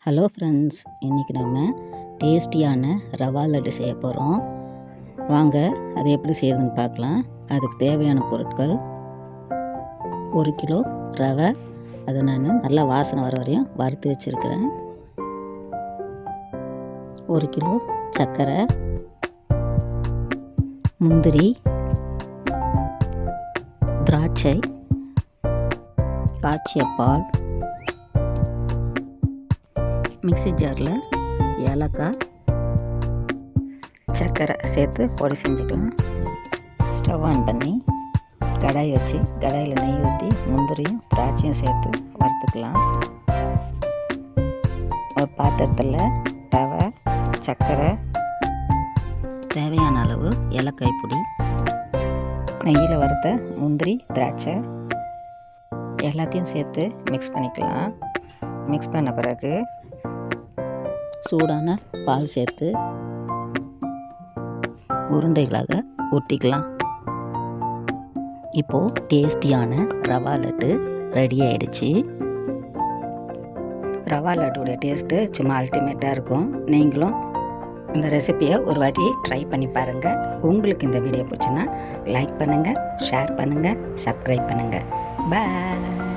Hello friends, இன்றைக்கி நம்ம டேஸ்டியான ரவா லட்டு செய்ய போகிறோம். வாங்க அது எப்படி செய்யறதுன்னு பார்க்கலாம். அதுக்கு தேவையான பொருட்கள்: 1 கிலோ ரவை, அதை நான் நல்லா வாசனை வர வரையும் வறுத்து வச்சுருக்கிறேன். 1 கிலோ சர்க்கரை, முந்திரி, திராட்சை, காய்ச்சிய பால், மிக்ஸி ஜாரில் ஏலக்காய், சர்க்கரை சேர்த்து பொடி செஞ்சுக்கலாம். ஸ்டவ் ஆன் பண்ணி கடாய் வச்சு கடாயில் நெய் ஊற்றி முந்திரியும் திராட்சையும் சேர்த்து வறுத்துக்கலாம். ஒரு பாத்திரத்தில் ரவை, சர்க்கரை, தேவையான அளவு ஏலக்காய் பொடி, நெய்யில் வறுத்த முந்திரி, திராட்சை எல்லாத்தையும் சேர்த்து மிக்ஸ் பண்ணிக்கலாம். மிக்ஸ் பண்ண பிறகு சூடான பால் சேர்த்து உருண்டைகளாக ஊற்றிக்கலாம். இப்போது டேஸ்டியான ரவா லட்டு ரெடி ஆகிடுச்சு. ரவா லட்டுடைய டேஸ்ட்டு சும்மா அல்டிமேட்டாக இருக்கும். நீங்களும் இந்த ரெசிப்பியை ஒரு வாட்டி ட்ரை பண்ணி பாருங்கள். உங்களுக்கு இந்த வீடியோ பிடிச்சுன்னா லைக் பண்ணுங்கள், ஷேர் பண்ணுங்கள், சப்ஸ்கிரைப் பண்ணுங்கள். பாய்.